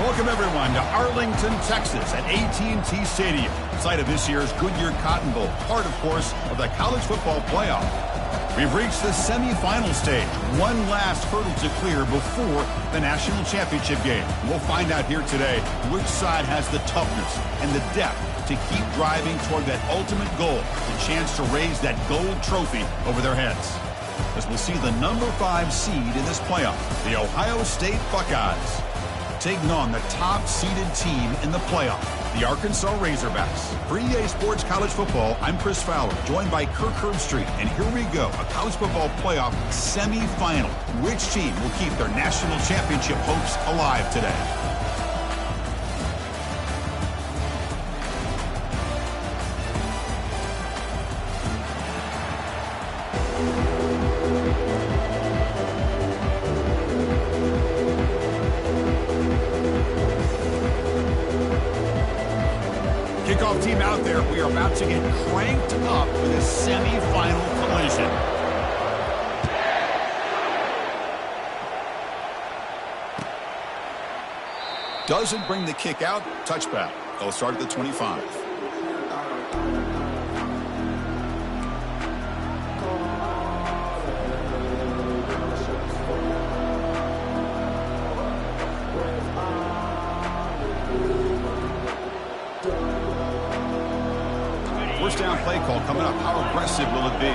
Welcome, everyone, to Arlington, Texas at AT&T Stadium, site of this year's Goodyear Cotton Bowl, part, of course, of the college football playoff. We've reached the semifinal stage, one last hurdle to clear before the national championship game. We'll find out here today which side has the toughness and the depth to keep driving toward that ultimate goal, the chance to raise that gold trophy over their heads. As we'll see the number 5 seed in this playoff, the Ohio State Buckeyes, taking on the top-seeded team in the playoff, the Arkansas Razorbacks. For EA Sports College Football, I'm Chris Fowler, joined by Kirk Herbstreit. And here we go, a college football playoff semifinal. Which team will keep their national championship hopes alive today? Kickoff team out there. We are about to get cranked up for this semifinal collision. Doesn't bring the kick out. Touchback. They'll start at the 25. First down play call coming up. How aggressive will it be?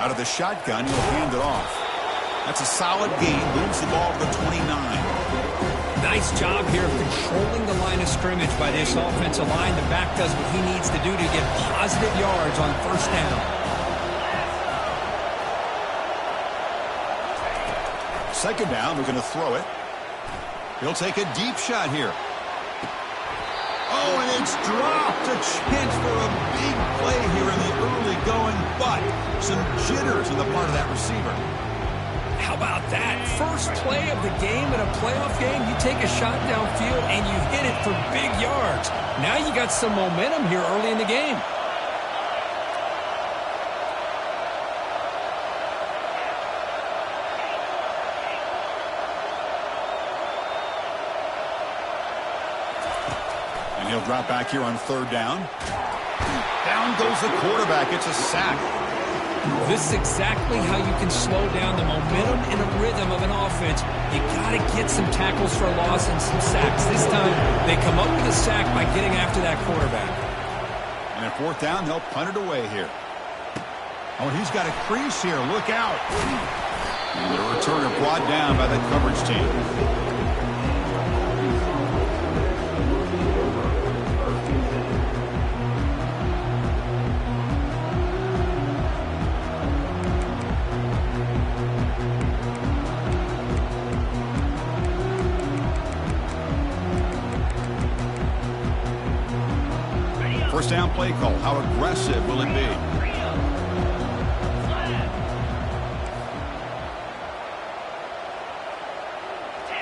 Out of the shotgun, he'll hand it off. That's a solid gain. Moves the ball to the 29. Nice job here of controlling the line of scrimmage by this offensive line. The back does what he needs to do to get positive yards on first down. Second down, we're going to throw it. He'll take a deep shot here. Oh, and it's dropped. A chance for a big play here in the early going, but some jitters on the part of that receiver. How about that? First play of the game in a playoff game, you take a shot downfield and you hit it for big yards. Now you got some momentum here early in the game. He'll drop back here on third down. Down goes the quarterback. It's a sack. This is exactly how you can slow down the momentum and a rhythm of an offense. You got to get some tackles for a loss and some sacks. This time, they come up with a sack by getting after that quarterback. And at fourth down, they'll punt it away here. Oh, he's got a crease here. Look out. And the returner brought down by the coverage team. First down play call. How aggressive will it be?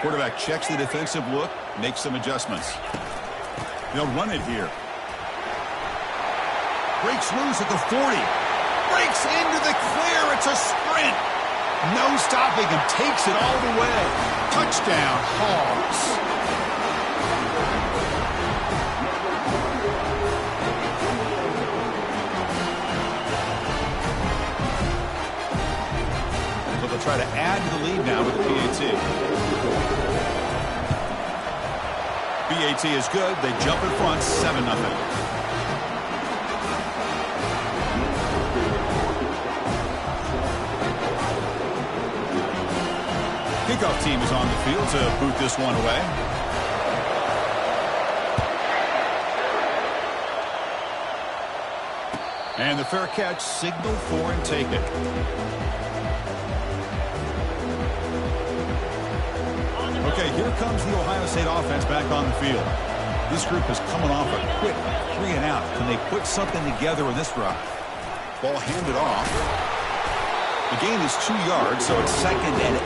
Quarterback checks the defensive look, makes some adjustments. They'll run it here. Breaks loose at the 40. Breaks into the clear. It's a sprint. No stopping him. Takes it all the way. Touchdown, Hogs. Try to add to the lead now with the PAT. PAT is good. They jump in front, 7-0. Kickoff team is on the field to boot this one away. And the fair catch, signal for and take it. Okay, here comes the Ohio State offense back on the field. This group is coming off a quick 3-and-out. Can they put something together in this drive? Ball handed off. The gain is 2 yards, so it's 2nd and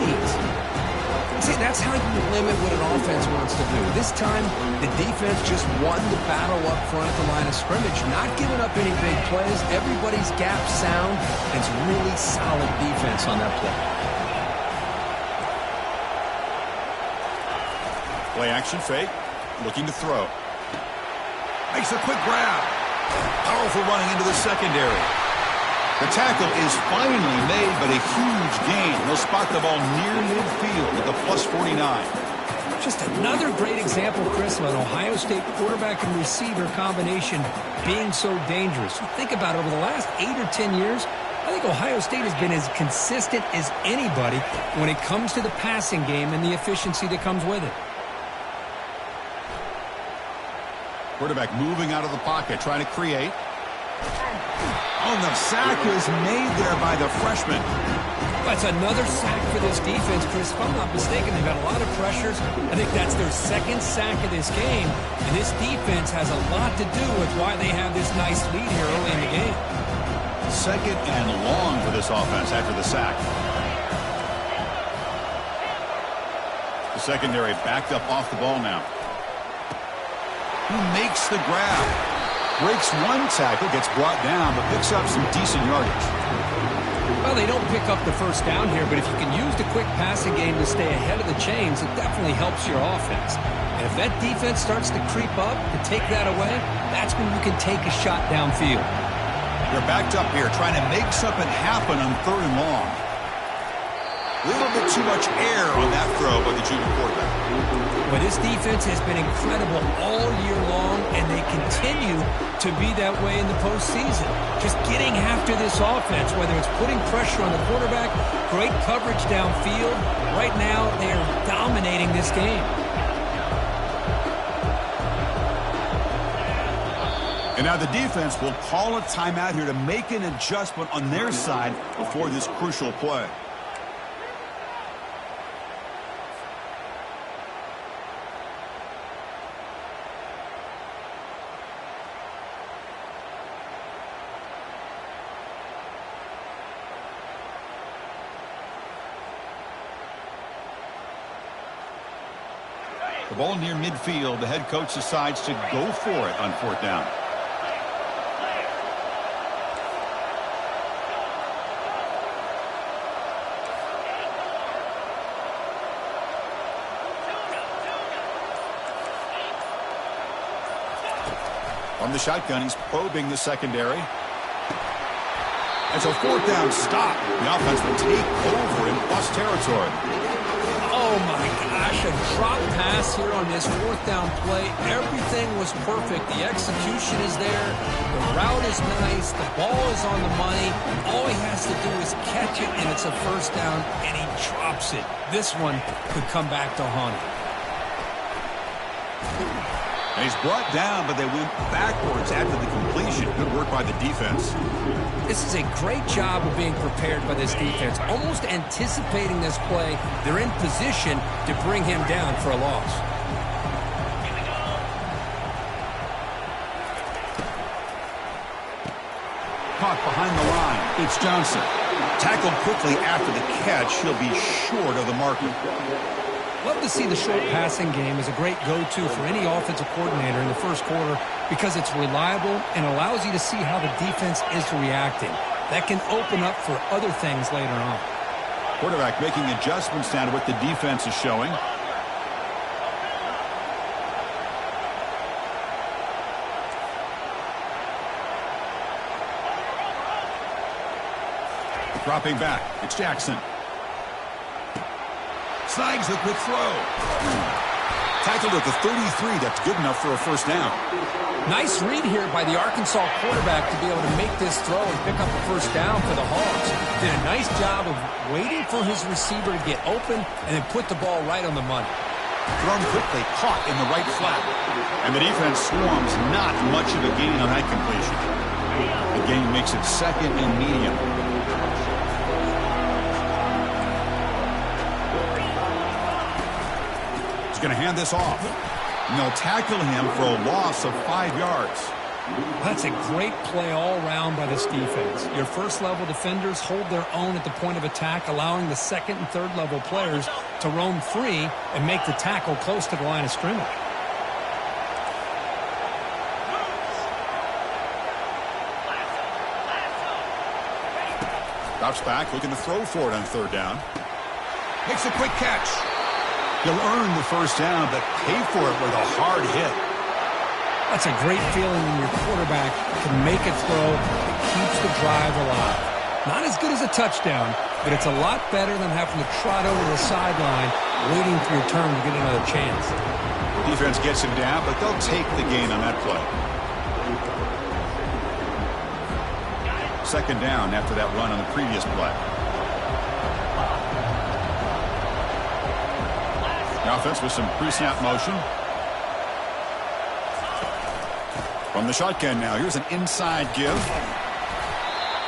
8. See, that's how you limit what an offense wants to do. This time, the defense just won the battle up front at the line of scrimmage, not giving up any big plays. Everybody's gap sound, and it's really solid defense on that play. Play action fake. Looking to throw. Makes a quick grab. Powerful running into the secondary. The tackle is finally made, but a huge gain. They'll spot the ball near midfield at the +49. Just another great example, Chris, of an Ohio State quarterback and receiver combination being so dangerous. You think about it, over the last 8 or 10 years, I think Ohio State has been as consistent as anybody when it comes to the passing game and the efficiency that comes with it. Quarterback moving out of the pocket, trying to create. Oh, the sack is made there by the freshman. That's another sack for this defense, Chris. If I'm not mistaken, they've got a lot of pressures. I think that's their second sack of this game. And this defense has a lot to do with why they have this nice lead here early in the game. Second and long for this offense after the sack. The secondary backed up off the ball now. Who makes the grab? Breaks one tackle, gets brought down, but picks up some decent yardage. Well, they don't pick up the first down here, but if you can use the quick passing game to stay ahead of the chains, it definitely helps your offense. And if that defense starts to creep up to take that away, that's when you can take a shot downfield. They're backed up here, trying to make something happen on 3rd and long. A little bit too much air on that throw by the junior quarterback. Well, this defense has been incredible all year long, and they continue to be that way in the postseason. Just getting after this offense, whether it's putting pressure on the quarterback, great coverage downfield. Right now, they are dominating this game. And now the defense will call a timeout here to make an adjustment on their side before this crucial play. The ball near midfield. The head coach decides to go for it on 4th down. From the shotgun, he's probing the secondary. It's a 4th down stop. The offense will take over in plus territory. Oh, my gosh, a drop pass here on this 4th down play. Everything was perfect. The execution is there. The route is nice. The ball is on the money. All he has to do is catch it, and it's a 1st down, and he drops it. This one could come back to haunt him. And he's brought down, but they went backwards after the completion. Good work by the defense. This is a great job of being prepared by this defense, almost anticipating this play. They're in position to bring him down for a loss. Caught behind the line. It's Johnson. Tackled quickly after the catch. He'll be short of the marker. Love to see the short passing game as a great go-to for any offensive coordinator in the first quarter because it's reliable and allows you to see how the defense is reacting. That can open up for other things later on. Quarterback making adjustments down to what the defense is showing. Dropping back. It's Jackson. Snags the quick throw. Tackled at the 33. That's good enough for a 1st down. Nice read here by the Arkansas quarterback to be able to make this throw and pick up a 1st down for the Hogs. Did a nice job of waiting for his receiver to get open and then put the ball right on the money. Thrown quickly, caught in the right flat. And the defense swarms, not much of a gain on that completion. The gain makes it 2nd and medium. Going to hand this off. And they'll tackle him for a loss of 5 yards. That's a great play all around by this defense. Your first-level defenders hold their own at the point of attack, allowing the 2nd and 3rd-level players to roam free and make the tackle close to the line of scrimmage. Drops back, looking to throw for it on 3rd down. Makes a quick catch. He'll earn the first down, but pay for it with a hard hit. That's a great feeling when your quarterback can make a throw that keeps the drive alive. Not as good as a touchdown, but it's a lot better than having to trot over the sideline waiting for your turn to get another chance. Defense gets him down, but they'll take the gain on that play. Second down after that run on the previous play. The offense with some pre-snap motion. From the shotgun now, here's an inside give.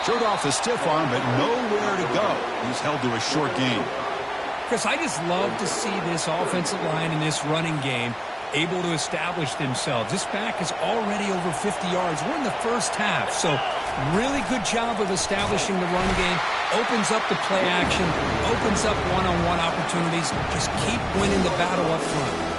Showed off the stiff arm, but nowhere to go. He's held to a short gain. Chris, I just love to see this offensive line in this running game able to establish themselves. This back is already over 50 yards. We're in the first half, so really good job of establishing the run game. Opens up the play action, opens up one-on-one opportunities. Just keep winning the battle up front.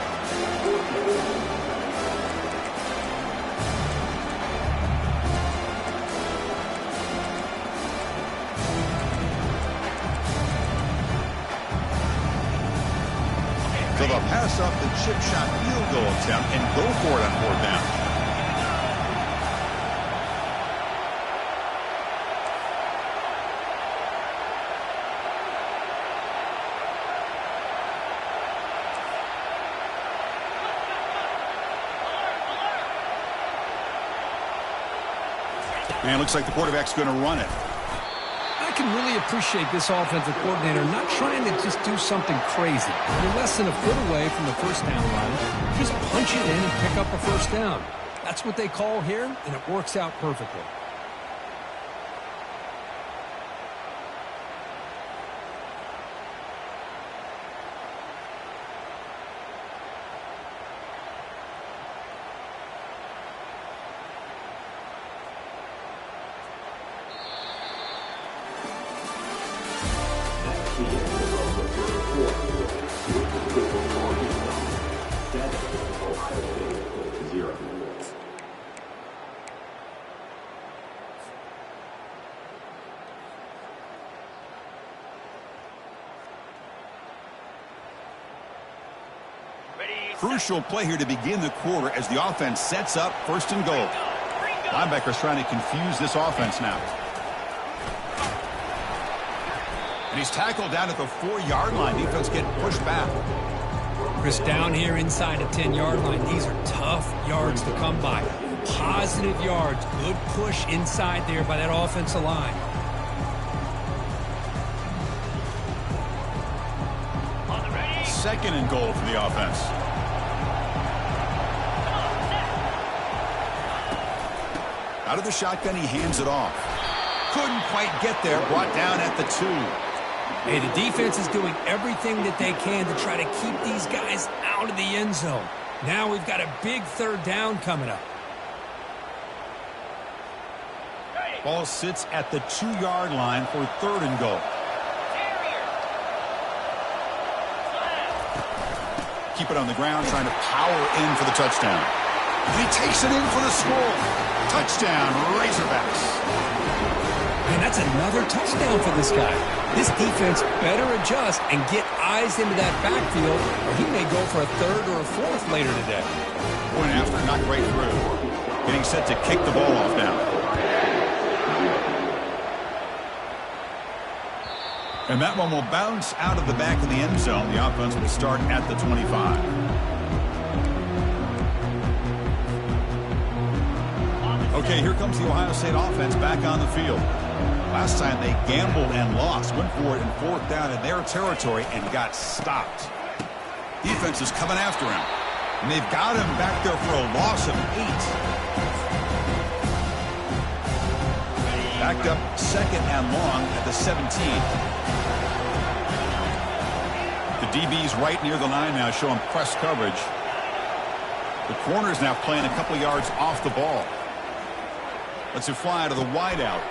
So they'll pass up the chip shot field goal attempt and go for it on fourth down. And it looks like the quarterback's going to run it. I can really appreciate this offensive coordinator not trying to just do something crazy. You're less than a foot away from the first down line. Just punch it in and pick up a first down. That's what they call here, and it works out perfectly. Crucial play here to begin the quarter as the offense sets up first and goal. Linebackers trying to confuse this offense now. And he's tackled down at the 4-yard line. Defense getting pushed back. Chris, down here inside the 10-yard line, these are tough yards to come by. Positive yards. Good push inside there by that offensive line. Second and goal for the offense. Out of the shotgun, he hands it off. Couldn't quite get there. Brought down at the 2. Hey, the defense is doing everything that they can to try to keep these guys out of the end zone. Now we've got a big third down coming up. Ball sits at the 2-yard line for third and goal. Keep it on the ground, trying to power in for the touchdown. And he takes it in for the score. Touchdown, Razorbacks. And that's another touchdown for this guy. This defense better adjust and get eyes into that backfield, or he may go for a third or a fourth later today. Point after, not right through. Getting set to kick the ball off now. And that one will bounce out of the back of the end zone. The offense will start at the 25. Okay, here comes the Ohio State offense back on the field. Last time they gambled and lost. Went for it in fourth down in their territory and got stopped. Defense is coming after him. And they've got him back there for a loss of 8. Backed up second and long at the 17. The DB's right near the line now, showing press coverage. The corner's now playing a couple yards off the ball. Lets it fly to the wideout.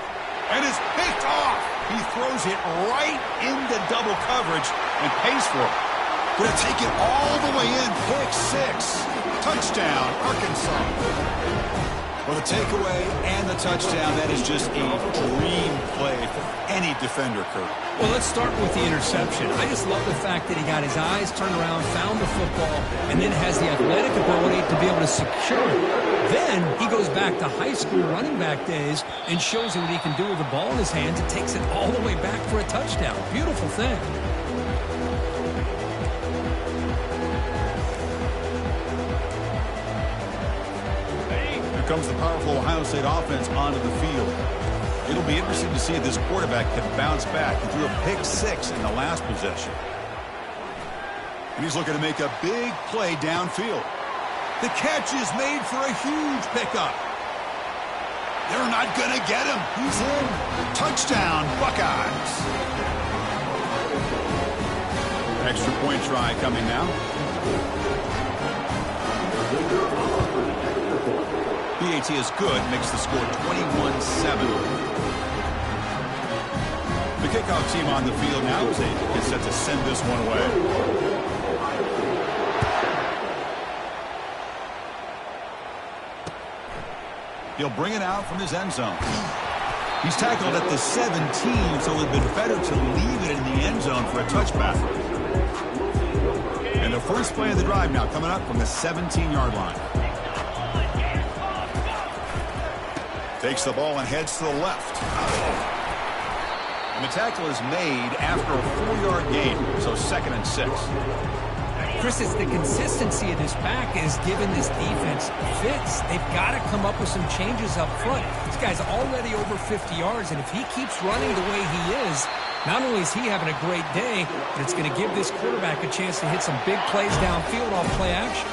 And it's picked off. He throws it right into double coverage and pays for it. Going to take it all the way in. Pick 6. Touchdown, Arkansas. Well, Well, the takeaway and the touchdown, that is just a dream play for any defender, Kurt. Well, let's start with the interception. I just love the fact that he got his eyes turned around, found the football, and then has the athletic ability to be able to secure it. Then he goes back to high school running back days and shows you what he can do with the ball in his hands and takes it all the way back for a touchdown. Beautiful thing. Here comes the powerful Ohio State offense onto the field. It'll be interesting to see if this quarterback can bounce back. He threw a pick-6 in the last possession. And he's looking to make a big play downfield. The catch is made for a huge pickup. They're not going to get him. He's in. Touchdown, Buckeyes. Extra point try coming now. PAT is good, makes the score 21-7. The kickoff team on the field now as they get set to send this one away. He'll bring it out from his end zone. He's tackled at the 17, so it would have been better to leave it in the end zone for a touchback. And the first play of the drive now coming up from the 17-yard line. Takes the ball and heads to the left. And the tackle is made after a 4-yard gain, so 2nd and 6. Chris, it's the consistency of this back is giving this defense fits. They've got to come up with some changes up front. This guy's already over 50 yards, and if he keeps running the way he is, not only is he having a great day, but it's going to give this quarterback a chance to hit some big plays downfield off play action.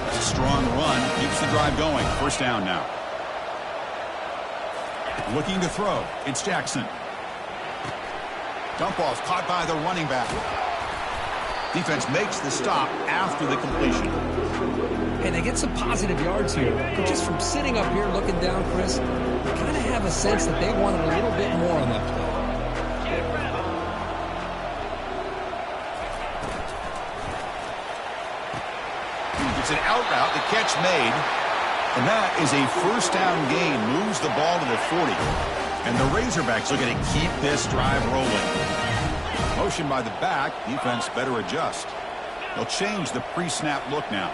It's a strong run, keeps the drive going. First down now. Looking to throw. It's Jackson. Dump off caught by the running back. Defense makes the stop after the completion. Hey, they get some positive yards here. But just from sitting up here looking down, Chris, you kind of have a sense that they wanted a little bit more on that play. It's an out route. The catch made. And that is a first down gain. Moves the ball to the 40. And the Razorbacks looking to keep this drive rolling. Motion by the back. Defense better adjust. They'll change the pre-snap look now.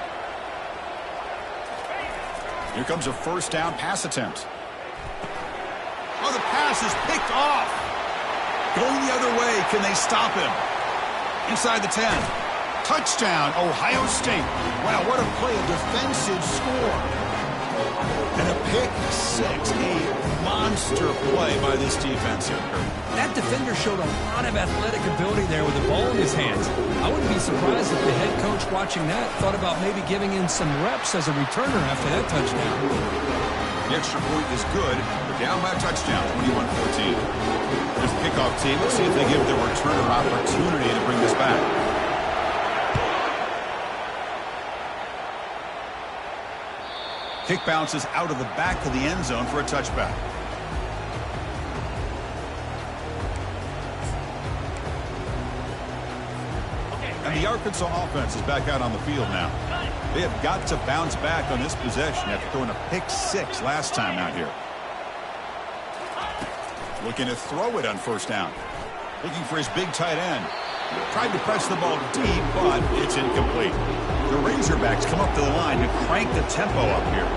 Here comes a first down pass attempt. Oh, the pass is picked off. Going the other way. Can they stop him? Inside the 10. Touchdown, Ohio State. Wow, what a play. A defensive score. And a pick-6, a monster play by this defense here. That defender showed a lot of athletic ability there with the ball in his hands. I wouldn't be surprised if the head coach watching that thought about maybe giving in some reps as a returner after that touchdown. The extra point is good. They're down by a touchdown, 21-14. There's the kickoff team. Let's see if they give the returner opportunity to bring this back. Kick bounces out of the back of the end zone for a touchback. And the Arkansas offense is back out on the field now. They have got to bounce back on this possession after throwing a pick-6 last time out here. Looking to throw it on first down. Looking for his big tight end. Tried to press the ball deep, but it's incomplete. The Razorbacks come up to the line to crank the tempo up here.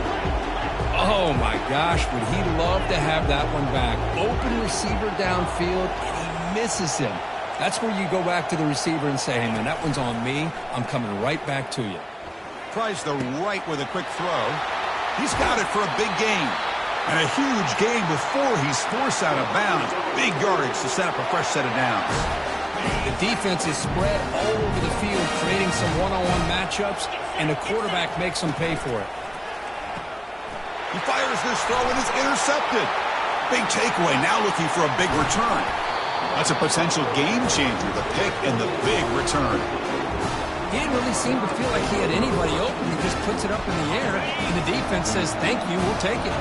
Oh, my gosh, would he love to have that one back. Open receiver downfield, and he misses him. That's where you go back to the receiver and say, hey, man, that one's on me. I'm coming right back to you. Tries the right with a quick throw. He's got it for a big gain. And a huge gain before he's forced out of bounds. Big yardage to set up a fresh set of downs. The defense is spread all over the field, creating some one-on-one matchups, and the quarterback makes them pay for it. He fires this throw, and it's intercepted. Big takeaway, now looking for a big return. That's a potential game changer, the pick and the big return. He didn't really seem to feel like he had anybody open. He just puts it up in the air, and the defense says, thank you, we'll take it.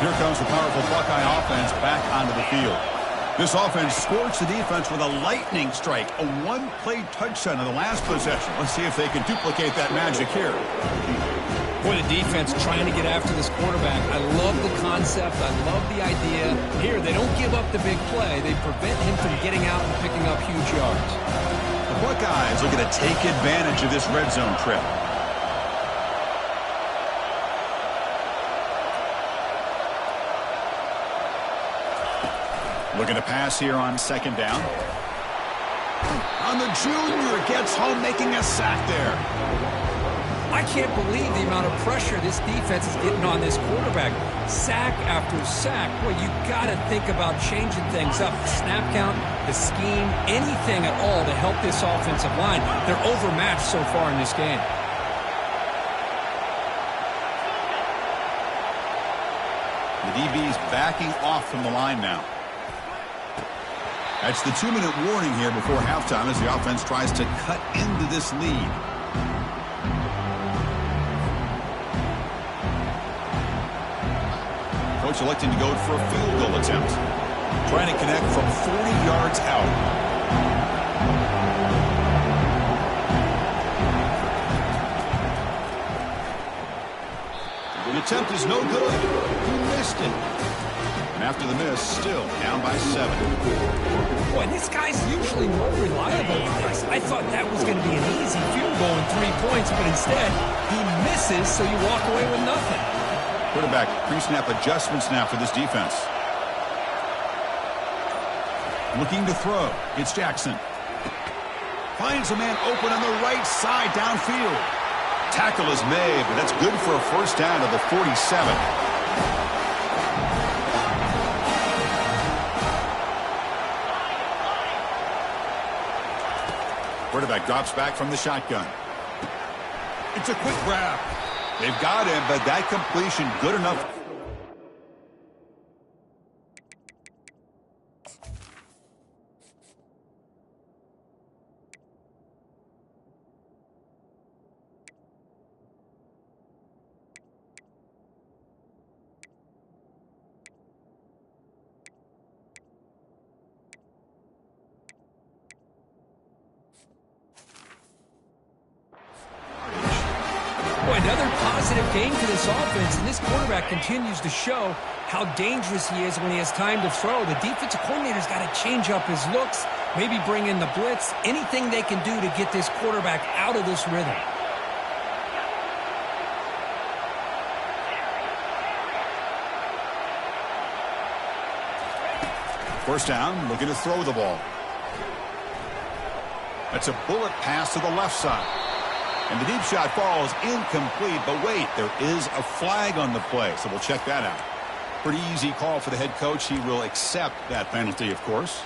Here comes the powerful Buckeye offense back onto the field. This offense scorched the defense with a lightning strike, a one-play touchdown in the last possession. Let's see if they can duplicate that magic here. Boy, the defense trying to get after this quarterback. I love the concept. I love the idea. Here, they don't give up the big play. They prevent him from getting out and picking up huge yards. The Buckeyes are going to take advantage of this red zone trip. Looking to pass here on second down. On the junior, gets home, making a sack there. I can't believe the amount of pressure this defense is getting on this quarterback. Sack after sack. Well, you got to think about changing things up. The snap count, the scheme, anything at all to help this offensive line. They're overmatched so far in this game. The DB's backing off from the line now. That's the 2-minute warning here before halftime as the offense tries to cut into this lead. Coach electing to go for a field goal attempt. Trying to connect from 40 yards out. The attempt is no good. He missed it. And after the miss, still down by 7. Boy, this guy's usually more reliable than this. I thought that was going to be an easy field goal and 3 points, but instead, he misses, so you walk away with nothing. Quarterback pre-snap adjustments now for this defense. Looking to throw. It's Jackson. Finds a man open on the right side downfield. Tackle is made, but that's good for a first down to the 47. Quarterback drops back from the shotgun. It's a quick grab. They've got him, but that completion good enough. Another positive game for this offense, and this quarterback continues to show how dangerous he is when he has time to throw. The defensive coordinator's got to change up his looks, maybe bring in the blitz, anything they can do to get this quarterback out of this rhythm. First down, looking to throw the ball. That's a bullet pass to the left side. And the deep shot falls incomplete, but wait, there is a flag on the play, so we'll check that out. Pretty easy call for the head coach. He will accept that penalty, of course.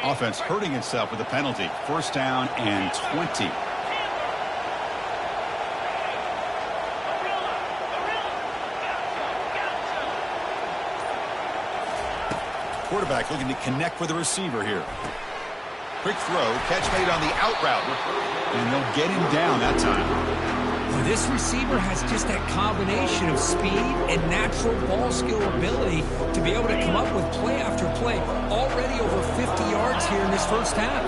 Offense hurting itself with the penalty. First down and 20. Quarterback looking to connect with the receiver here. Quick throw, catch made on the out route. And they'll get him down that time. Well, this receiver has just that combination of speed and natural ball skill ability to be able to come up with play after play. Already over 50 yards here in this first half.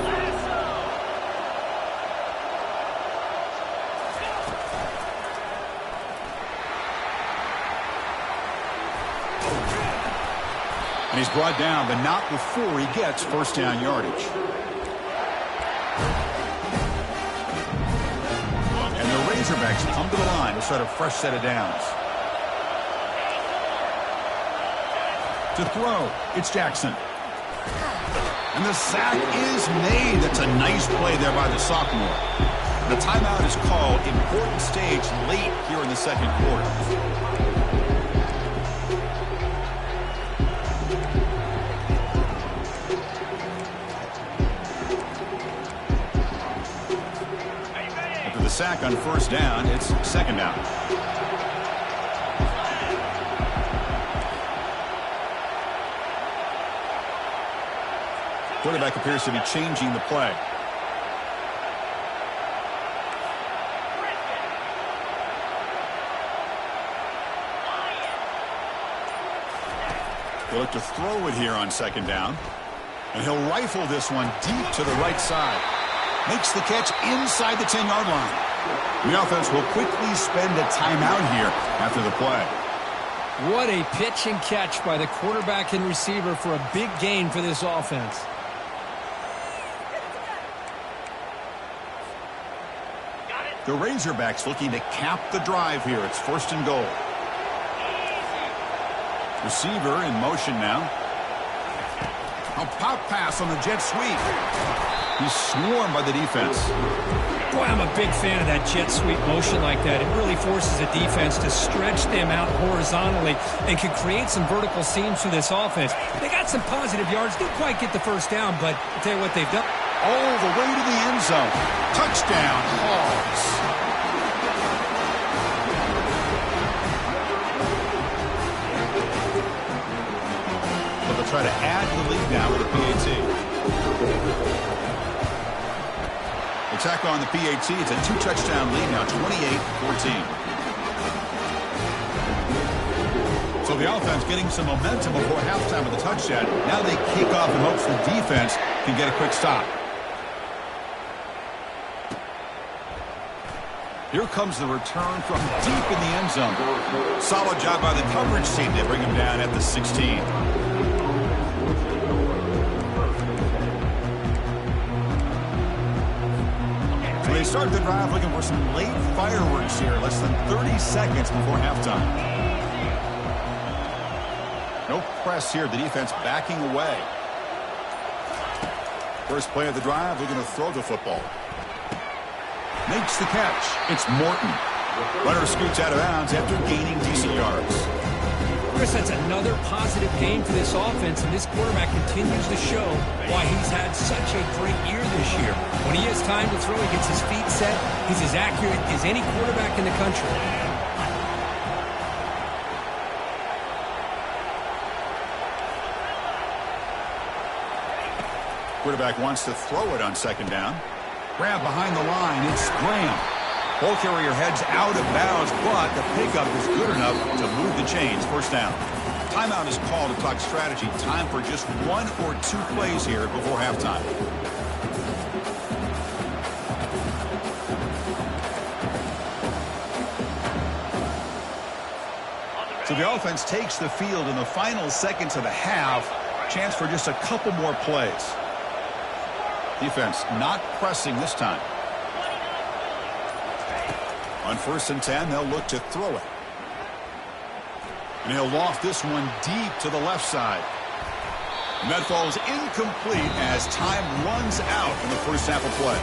And he's brought down, but not before he gets first down yardage. Razorbacks come to the line to start a fresh set of downs. To throw, it's Jackson. And the sack is made. That's a nice play there by the sophomore. The timeout is called. Important stage late here in the second quarter. Sack on first down. It's second down. Quarterback appears to be changing the play. He'll look to throw it here on second down. And he'll rifle this one deep to the right side. Makes the catch inside the 10-yard line. The offense will quickly spend a timeout here after the play. What a pitch and catch by the quarterback and receiver for a big gain for this offense. The Razorbacks looking to cap the drive here. It's 1st and goal. Receiver in motion now. A pop pass on the jet sweep. He's swarmed by the defense. Boy, I'm a big fan of that jet sweep motion like that. It really forces a defense to stretch them out horizontally and can create some vertical seams through this offense. They got some positive yards. Didn't quite get the first down, but I'll tell you what they've done. All the way to the end zone. Touchdown, Hogs. So they'll try to add the lead now with the PAT. They tackle on the PAT. It's a 2-touchdown lead now, 28-14. So the offense getting some momentum before halftime with the touchdown. Now they kick off in hopes the defense can get a quick stop. Here comes the return from deep in the end zone. Solid job by the coverage team to bring him down at the 16. So they start the drive looking for some late fireworks here, less than 30 seconds before halftime. No press here. The defense backing away. First play of the drive, looking to throw the football. Makes the catch. It's Morton. Runner scoots out of bounds after gaining decent yards. Chris, that's another positive game for this offense, and this quarterback continues to show why he's had such a great year this year. When he has time to throw, he gets his feet set. He's as accurate as any quarterback in the country. Quarterback wants to throw it on 2nd down. Grab behind the line. It's Graham. Ball carrier heads out of bounds, but the pickup is good enough to move the chains. 1st down. Timeout is called to talk strategy. Time for just 1 or 2 plays here before halftime. So the offense takes the field in the final seconds of the half. Chance for just a couple more plays. Defense not pressing this time. On 1st and 10, they'll look to throw it. And he'll loft this one deep to the left side. And that falls incomplete as time runs out in the first half of play.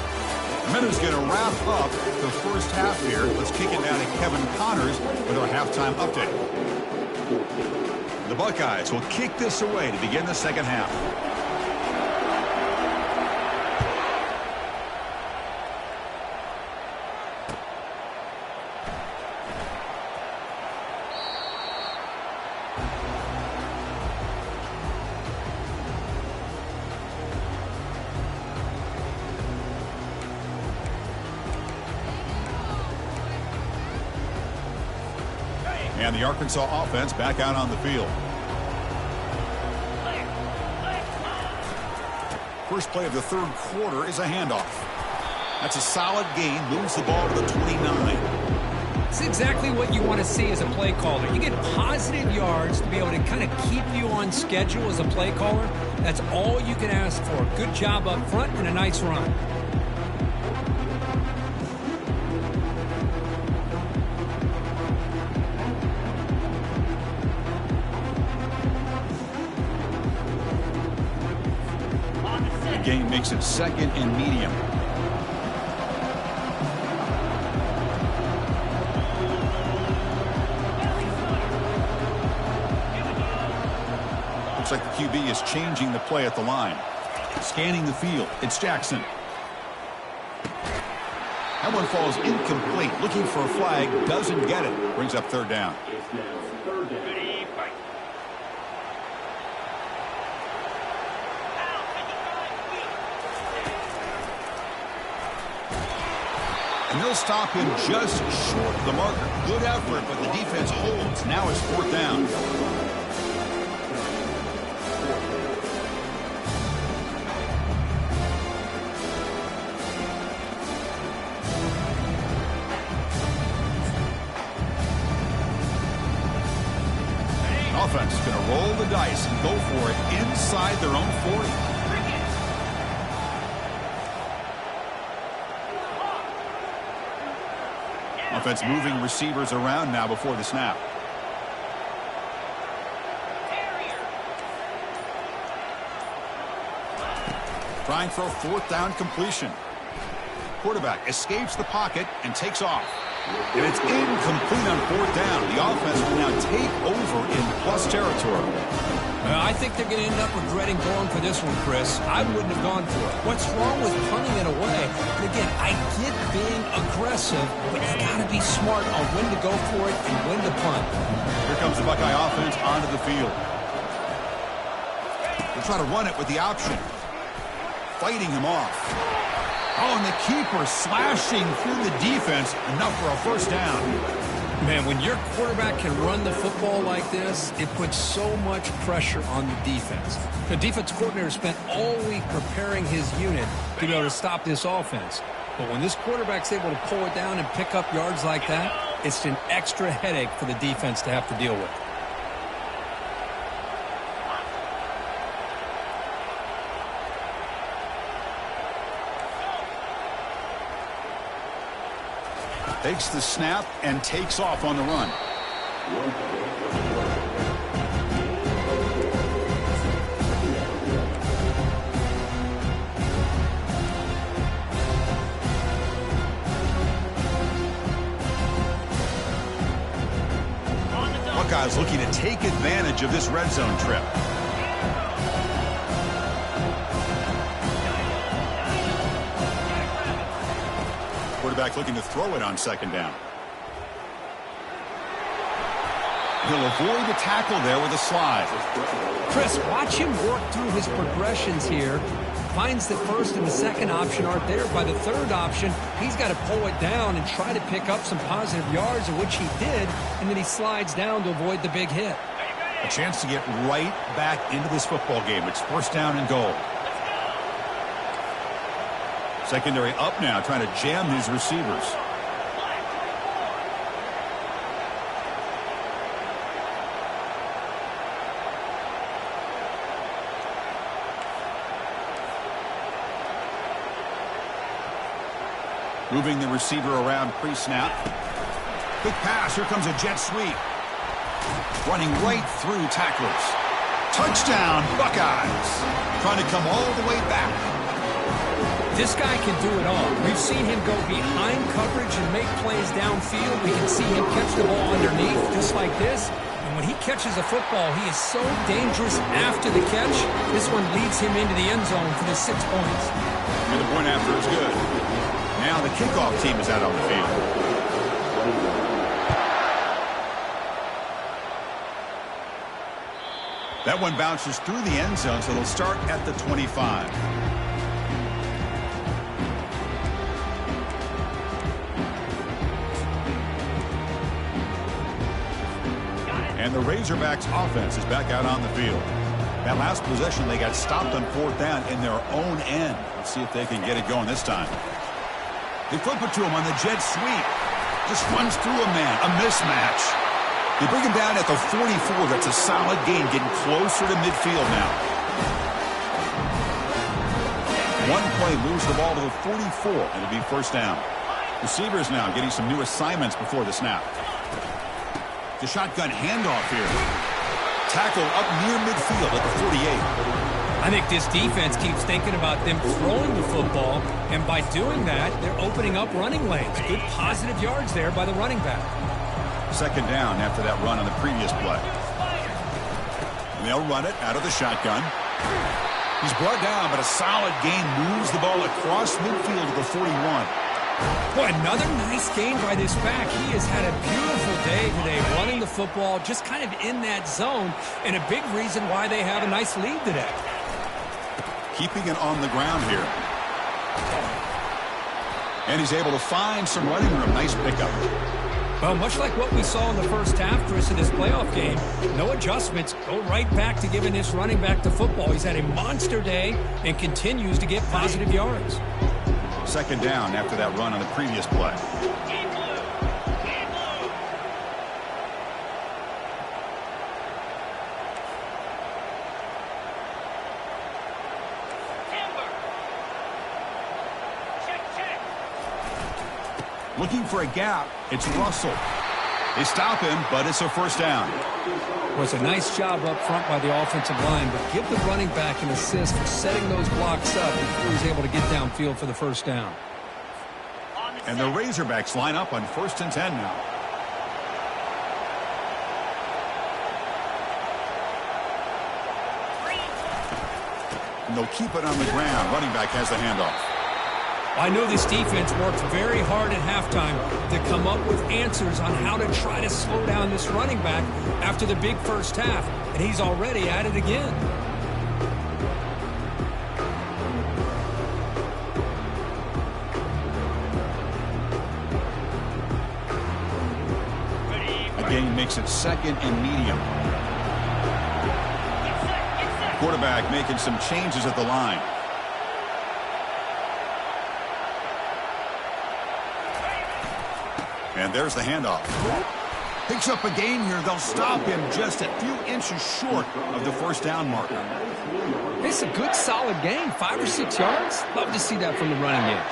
Minute's going to wrap up the first half here. Let's kick it down to Kevin Connors with our halftime update. The Buckeyes will kick this away to begin the second half. And the Arkansas offense back out on the field. First play of the 3rd quarter is a handoff. That's a solid gain. Moves the ball to the 29. It's exactly what you want to see as a play caller. You get positive yards to be able to kind of keep you on schedule as a play caller. That's all you can ask for. Good job up front and a nice run. Game makes it 2nd and medium. Looks like the QB is changing the play at the line. Scanning the field. It's Jackson. That one falls incomplete. Looking for a flag. Doesn't get it. Brings up 3rd down. And they'll stop him just short of the marker. Good effort, but the defense holds. Now it's 4th down. Offense is going to roll the dice and go for it inside their own 40. Offense moving receivers around now before the snap. Trying for a fourth down completion. Quarterback escapes the pocket and takes off. And it's incomplete on fourth down. The offense will now take over in plus territory. I think they're going to end up regretting going for this one, Chris. I wouldn't have gone for it. What's wrong with punting it away? And again, I get being aggressive, but you got to be smart on when to go for it and when to punt. Here comes the Buckeye offense onto the field. They'll try to run it with the option. Fighting him off. Oh, and the keeper slashing through the defense. Enough for a first down. Man, when your quarterback can run the football like this, it puts so much pressure on the defense. The defense coordinator spent all week preparing his unit to be able to stop this offense. But when this quarterback's able to pull it down and pick up yards like that, it's an extra headache for the defense to have to deal with. Takes the snap and takes off on the run. Buckeyes looking to take advantage of this red zone trip. Quarterback looking to throw it on second down. He'll avoid the tackle there with a slide. Chris, watch him work through his progressions here. Finds the first and the second option aren't there. By the third option, he's got to pull it down and try to pick up some positive yards, of which he did, and then he slides down to avoid the big hit. A chance to get right back into this football game. It's first down and goal. Secondary up now, trying to jam these receivers. Moving the receiver around pre-snap. Quick pass. Here comes a jet sweep. Running right through tacklers. Touchdown, Buckeyes. Trying to come all the way back. This guy can do it all. We've seen him go behind coverage and make plays downfield. We can see him catch the ball underneath, just like this. And when he catches a football, he is so dangerous after the catch. This one leads him into the end zone for the 6 points. And the point after is good. Now the kickoff team is out on the field. That one bounces through the end zone, so they'll start at the 25. And the Razorbacks offense is back out on the field. That last possession, they got stopped on fourth down in their own end. Let's see if they can get it going this time. They flip it to him on the jet sweep. Just runs through a man, a mismatch. They bring him down at the 44. That's a solid gain, getting closer to midfield now. One play moves the ball to the 44. It'll be first down. Receivers now getting some new assignments before the snap. The shotgun handoff here. Tackle up near midfield at the 48. I think this defense keeps thinking about them throwing the football, and by doing that, they're opening up running lanes. Good positive yards there by the running back. Second down after that run on the previous play. And they'll run it out of the shotgun. He's brought down, but a solid gain moves the ball across midfield to the 41. Boy, another nice game by this back. He has had a beautiful day today running the football, just kind of in that zone, and a big reason why they have a nice lead today. Keeping it on the ground here. And he's able to find some running room. Nice pickup. Well, much like what we saw in the first half, Chris, in this playoff game, no adjustments. Go right back to giving this running back the football. He's had a monster day and continues to get positive yards. Second down after that run on the previous play. Looking for a gap. It's Russell. They stop him, but it's a first down. Well, it's a nice job up front by the offensive line, but give the running back an assist for setting those blocks up before he's able to get downfield for the first down. And the Razorbacks line up on 1st and 10 now. And they'll keep it on the ground. Running back has the handoff. I know this defense worked very hard at halftime to come up with answers on how to try to slow down this running back after the big first half, and he's already at it again. Again, makes it 2nd and medium. Quarterback making some changes at the line. And there's the handoff. Picks up a gain here. They'll stop him just a few inches short of the first down marker. It's a good, solid gain, 5 or 6 yards. Love to see that from the running game.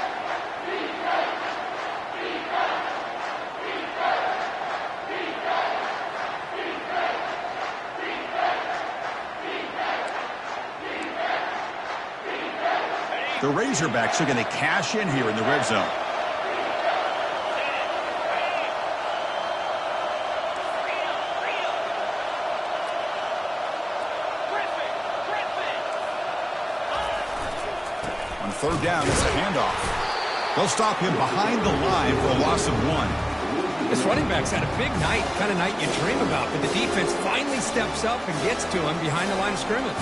The Razorbacks are going to cash in here in the red zone. On 3rd down, it's a handoff. They'll stop him behind the line for a loss of 1. This running back's had a big night, kind of night you dream about, but the defense finally steps up and gets to him behind the line of scrimmage.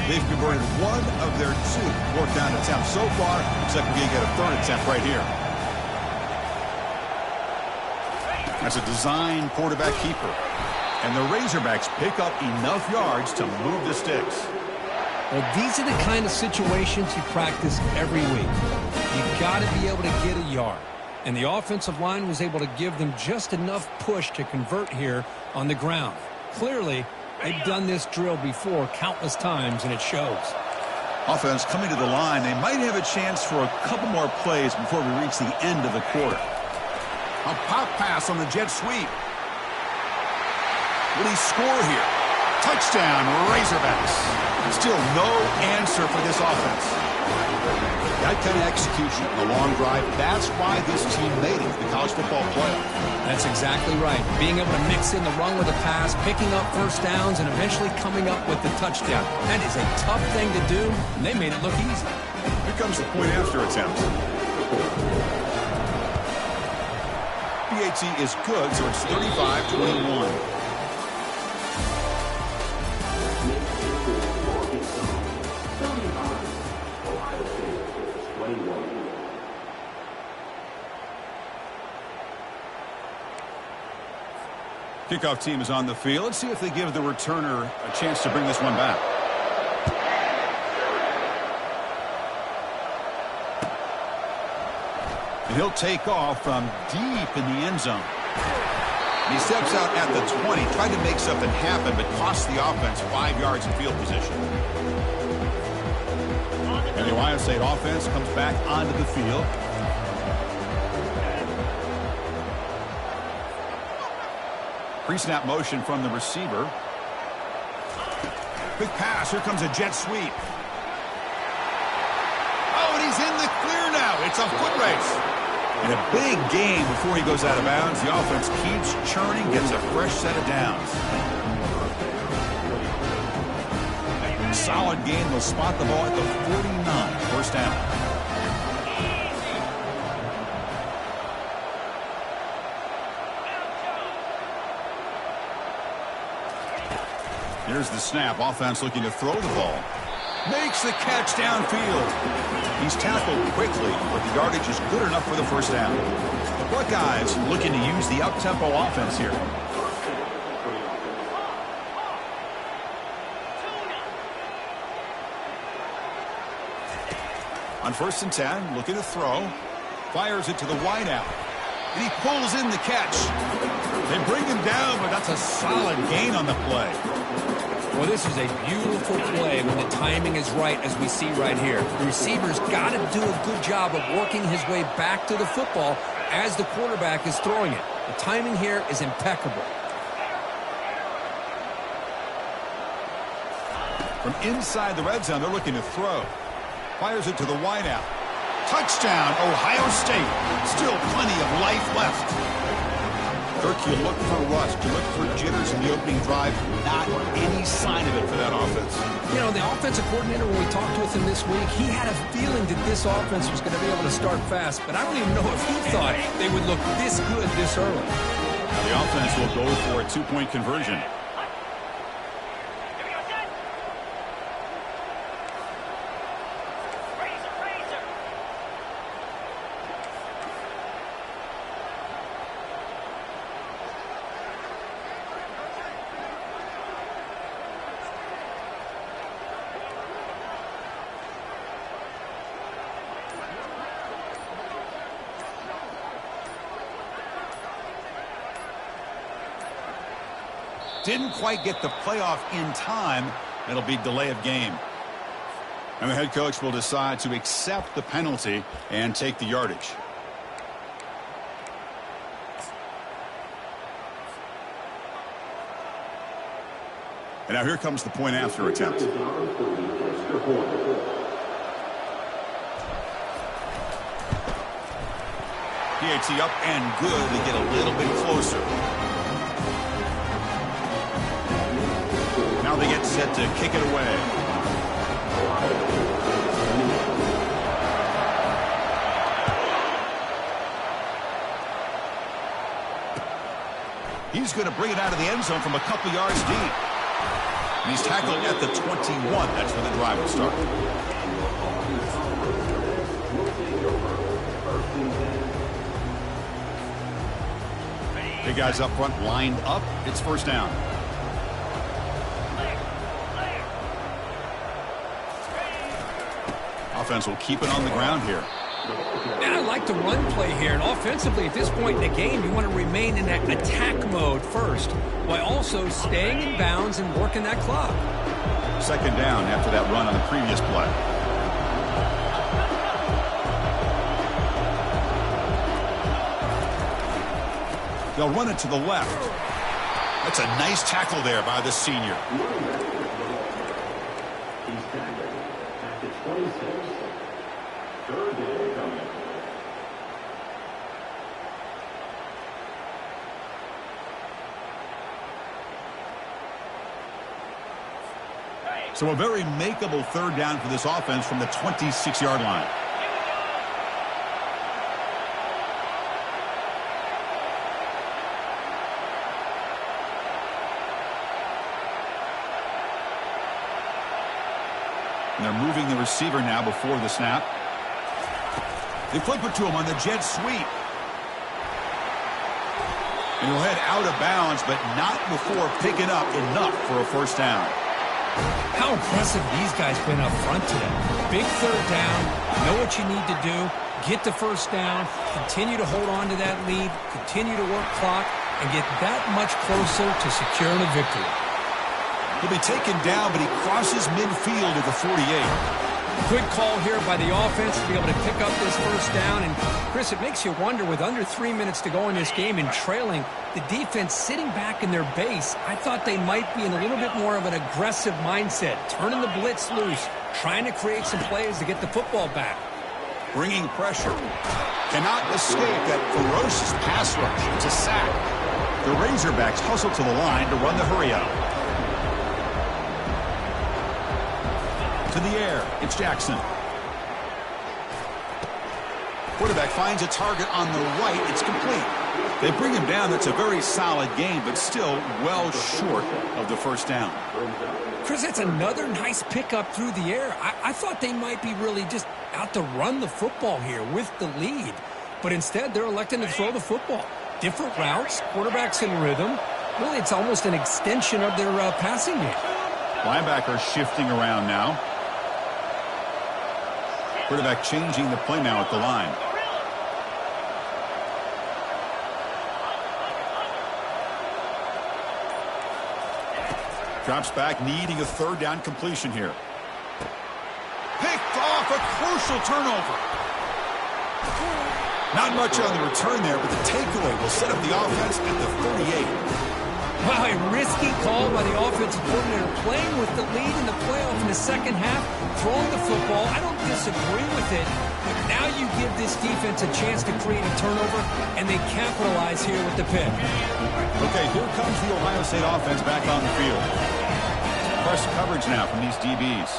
They've converted 1 of their 2 4th down attempts so far. Looks like we're going to get a 3rd attempt right here. That's a design quarterback keeper. And the Razorbacks pick up enough yards to move the sticks. Well, these are the kind of situations you practice every week. You've got to be able to get a yard. And the offensive line was able to give them just enough push to convert here on the ground. Clearly, they've done this drill before countless times, and it shows. Offense coming to the line. They might have a chance for a couple more plays before we reach the end of the quarter. A pop pass on the jet sweep. Will he score here? Touchdown, Razorbacks. Still no answer for this offense. That kind of execution, the long drive, that's why this team made it to the college football playoff. That's exactly right. Being able to mix in the run with a pass, picking up first downs, and eventually coming up with the touchdown. That is a tough thing to do, and they made it look easy. Here comes the point after attempt. PAT is good, so it's 35-21. Kickoff team is on the field. Let's see if they give the returner a chance to bring this one back. And he'll take off from deep in the end zone. And he steps out at the 20, tried to make something happen, but cost the offense 5 yards in field position. And the Ohio State offense comes back onto the field. Pre-snap motion from the receiver. Big pass. Here comes a jet sweep. Oh, and he's in the clear now. It's a foot race. And a big gain before he goes out of bounds. The offense keeps churning, gets a fresh set of downs. Solid gain. They'll spot the ball at the 49. First down. Here's the snap. Offense looking to throw the ball. Makes the catch downfield. He's tackled quickly, but the yardage is good enough for the first down. The Buckeyes looking to use the up-tempo offense here. On 1st and 10, looking to throw. Fires it to the wideout. And he pulls in the catch. They bring him down, but that's a solid gain on the play. Well, this is a beautiful play when the timing is right, as we see right here. The receiver's got to do a good job of working his way back to the football as the quarterback is throwing it. The timing here is impeccable. From inside the red zone, they're looking to throw. Fires it to the wideout. Touchdown, Ohio State. Still plenty of life left. Kirk, you look for rust. You look for jitters in the opening drive. Not any sign of it for that offense. You know, the offensive coordinator, when we talked with him this week, he had a feeling that this offense was going to be able to start fast. But I don't even know if he thought they would look this good this early. Now the offense will go for a two-point conversion. Didn't quite get the playoff in time. It'll be delay of game. And the head coach will decide to accept the penalty and take the yardage. And now here comes the point after attempt. PAT up and good to get a little bit closer. Now they get set to kick it away. He's going to bring it out of the end zone from a couple yards deep. And he's tackled at the 21. That's where the drive will start. Big guys up front lined up. It's first down. Offense will keep it on the ground here. And I like the run play here. And offensively, at this point in the game, you want to remain in that attack mode first, while also staying in bounds and working that clock. Second down after that run on the previous play. They'll run it to the left. That's a nice tackle there by the senior. He's tackled at the 26. Third down coming. So a very makeable third down for this offense from the 26-yard line. And they're moving the receiver now before the snap. They flip it to him on the jet sweep. And he'll head out of bounds, but not before picking up enough for a first down. How impressive these guys been up front today. Big third down, know what you need to do, get the first down, continue to hold on to that lead, continue to work clock, and get that much closer to securing a victory. He'll be taken down, but he crosses midfield at the 48. Good call here by the offense to be able to pick up this first down. And, Chris, it makes you wonder, with under 3 minutes to go in this game and trailing, the defense sitting back in their base, I thought they might be in a little bit more of an aggressive mindset, turning the blitz loose, trying to create some plays to get the football back. Bringing pressure. Cannot escape that ferocious pass rush. It's a sack. The Razorbacks hustle to the line to run the hurry out. To the air, it's Jackson. Quarterback finds a target on the right. It's complete. They bring him down. That's a very solid game, but still well short of the first down. Chris, that's another nice pickup through the air. I thought they might be really just out to run the football here with the lead. But instead, they're electing to throw the football. Different routes, quarterbacks in rhythm. Really, it's almost an extension of their passing game. Linebacker shifting around now. Quarterback changing the play now at the line. Drops back, needing a third down completion here. Picked off, a crucial turnover. Not much on the return there, but the takeaway will set up the offense at the 38. Wow, a risky call by the offensive coordinator, playing with the lead in the playoff in the second half, throwing the football. I don't disagree with it, but now you give this defense a chance to create a turnover, and they capitalize here with the pick. Okay, here comes the Ohio State offense back on the field. Press coverage now from these DBs.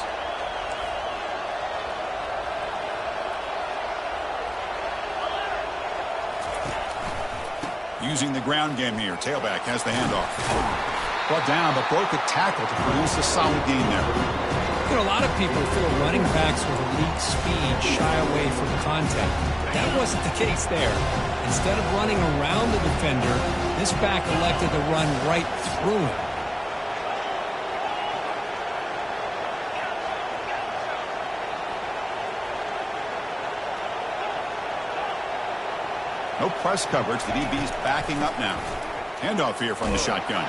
Using the ground game here. Tailback has the handoff. Brought down, but broke a tackle to produce a solid gain there. You know, a lot of people feel running backs with elite speed shy away from contact. That wasn't the case there. Instead of running around the defender, this back elected to run right through him. No press coverage. The DB's backing up now. Handoff here from the shotgun.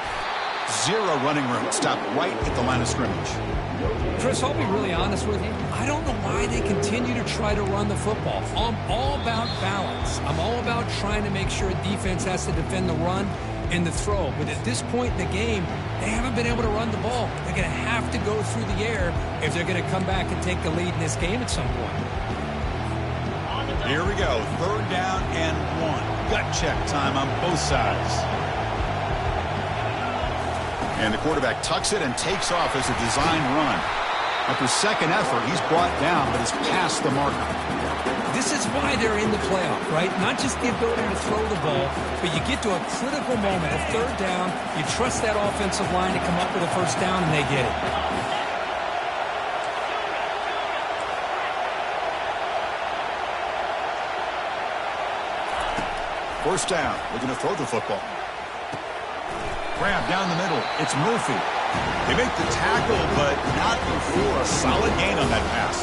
Zero running room. Stopped right at the line of scrimmage. Chris, I'll be really honest with you. I don't know why they continue to try to run the football. I'm all about balance. I'm all about trying to make sure defense has to defend the run and the throw. But at this point in the game, they haven't been able to run the ball. They're going to have to go through the air if they're going to come back and take the lead in this game at some point. Here we go. Third down and 1. Gut check time on both sides. And the quarterback tucks it and takes off as a design run. After second effort, he's brought down, but has passed the marker. This is why they're in the playoff, right? Not just the ability to throw the ball, but you get to a critical moment, a third down, you trust that offensive line to come up with a first down, and they get it. First down, looking to throw the football. Grab down the middle. It's Murphy. They make the tackle, but not before a solid gain on that pass.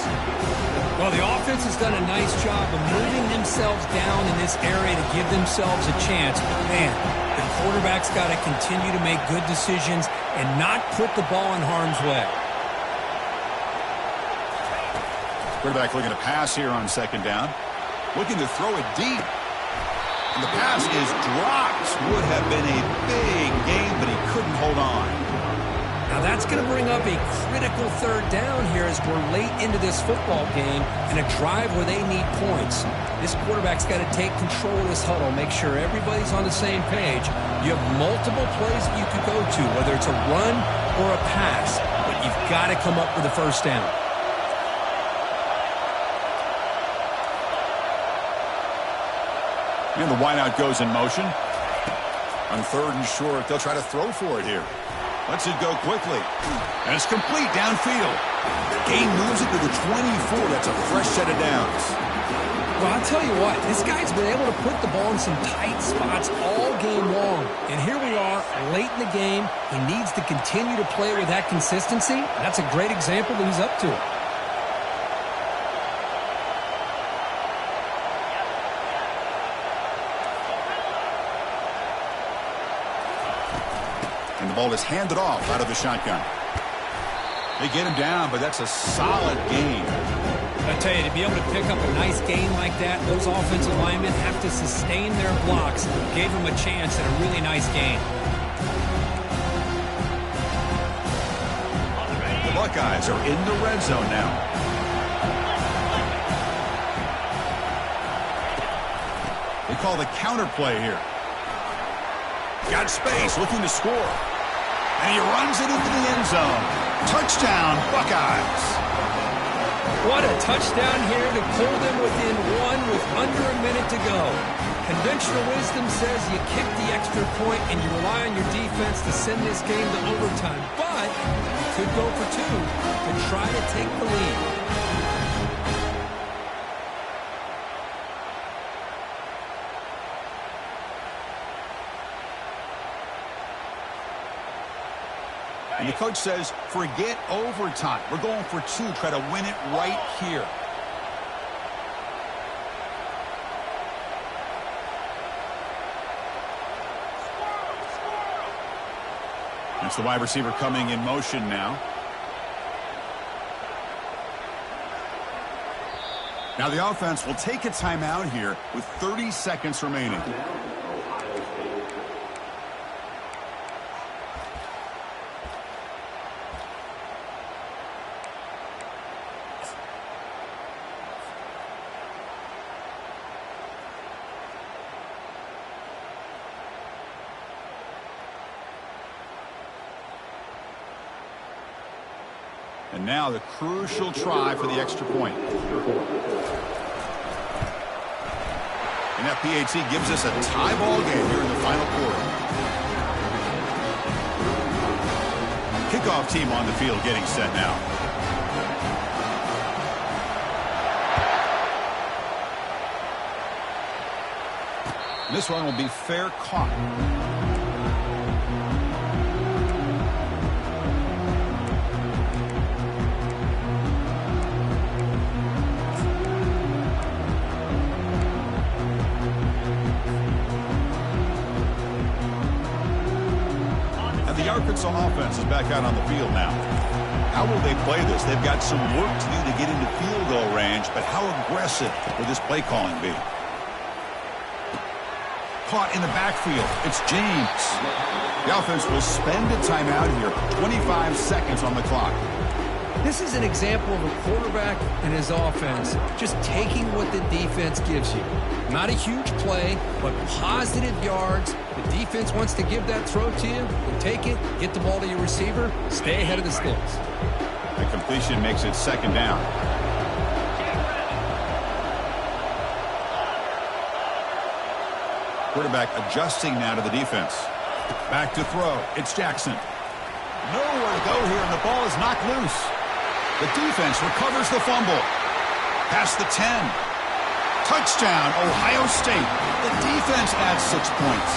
Well, the offense has done a nice job of moving themselves down in this area to give themselves a chance. Man, the quarterback's got to continue to make good decisions and not put the ball in harm's way. Quarterback looking to pass here on second down. Looking to throw it deep. And the pass is dropped. Would have been a big gain, but he couldn't hold on. Now that's going to bring up a critical third down here as we're late into this football game and a drive where they need points. This quarterback's got to take control of this huddle, make sure everybody's on the same page. You have multiple plays that you could go to, whether it's a run or a pass, but you've got to come up with a first down. And the wideout goes in motion. On third and short, they'll try to throw for it here. Lets it go quickly. And it's complete downfield. Gain moves it to the 24. That's a fresh set of downs. Well, I'll tell you what, this guy's been able to put the ball in some tight spots all game long. And here we are, late in the game. He needs to continue to play with that consistency. That's a great example that he's up to it. And the ball is handed off out of the shotgun. They get him down, but that's a solid gain. I tell you, to be able to pick up a nice gain like that, those offensive linemen have to sustain their blocks. Gave him a chance at a really nice gain. The Buckeyes are in the red zone now. They call the counter play here. Got space, looking to score. And he runs it into the end zone. Touchdown, Buckeyes. What a touchdown here to pull them within one with under a minute to go. Conventional wisdom says you kick the extra point and you rely on your defense to send this game to overtime. But you could go for two to try to take the lead. And the coach says, forget overtime. We're going for two. Try to win it right here. It's the wide receiver coming in motion now. Now the offense will take a timeout here with 30 seconds remaining. And now the crucial try for the extra point. And that PAT gives us a tie ball game here in the final quarter. Kickoff team on the field getting set now. And this one will be fair caught. Arkansas offense is back out on the field now. How will they play this? They've got some work to do to get into field goal range, but how aggressive will this play calling be? Caught in the backfield. It's James. The offense will spend a timeout here. 25 seconds on the clock. This is an example of a quarterback and his offense just taking what the defense gives you. Not a huge play, but positive yards. The defense wants to give that throw to you. You take it, get the ball to your receiver, stay ahead of the sticks. The completion makes it second down. Quarterback adjusting now to the defense. Back to throw. It's Jackson. Nowhere to go here, and the ball is knocked loose. The defense recovers the fumble. Past the 10. Touchdown, Ohio State. The defense adds 6 points.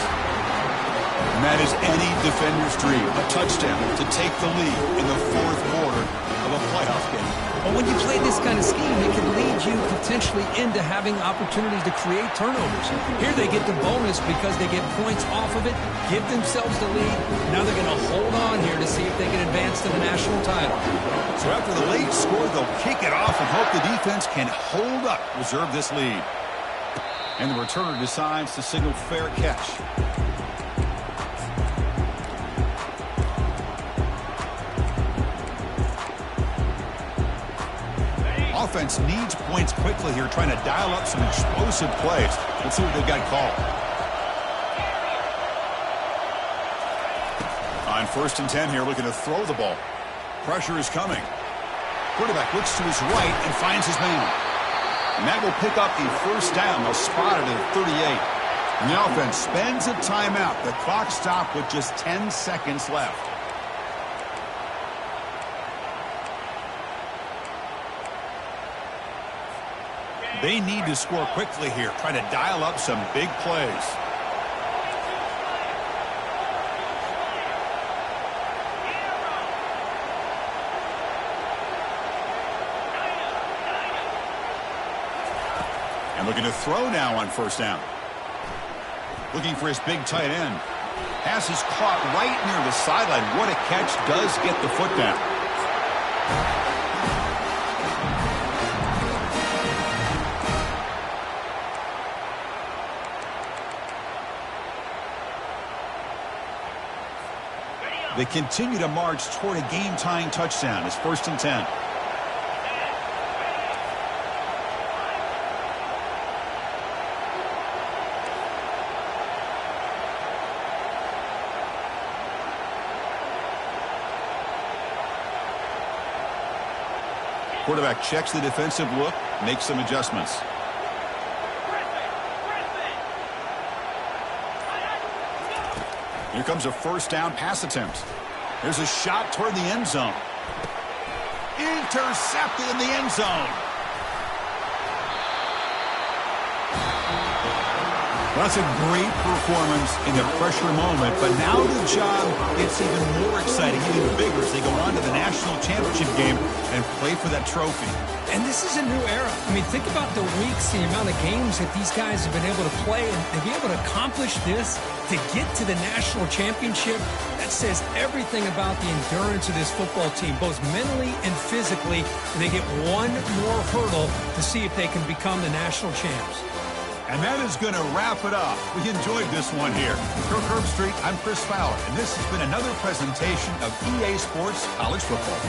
And that is any defender's dream, a touchdown to take the lead in the fourth quarter of a playoff game. But when you play this kind of scheme, it can lead you potentially into having opportunities to create turnovers. Here they get the bonus because they get points off of it, give themselves the lead. Now they're going to hold on here to see if they can advance to the national title. So after the late score, they'll kick it off and hope the defense can hold up, reserve this lead. And the returner decides to signal fair catch. Offense needs points quickly here, trying to dial up some explosive plays. Let's see what they've got called. On 1st and 10 here, looking to throw the ball. Pressure is coming. Quarterback looks to his right and finds his man. And that will pick up the first down. They'll spot it at 38. And the offense spends a timeout. The clock stopped with just 10 seconds left. They need to score quickly here, try to dial up some big plays. And looking to throw now on 1st down. Looking for his big tight end. Pass is caught right near the sideline. What a catch, does get the foot down. They continue to march toward a game-tying touchdown. It's 1st and 10. Quarterback checks the defensive look, makes some adjustments. Here comes a 1st down pass attempt. There's a shot toward the end zone. Intercepted in the end zone. Well, that's a great performance in the pressure moment, but now the job gets even more exciting, even bigger as they go on to the national championship game and play for that trophy. And this is a new era. I mean, think about the weeks, the amount of games that these guys have been able to play, and to be able to accomplish this, to get to the national championship, that says everything about the endurance of this football team, both mentally and physically. And they get one more hurdle to see if they can become the national champs. And that is going to wrap it up. We enjoyed this one here. For Curb Street, I'm Chris Fowler, and this has been another presentation of EA Sports College Football.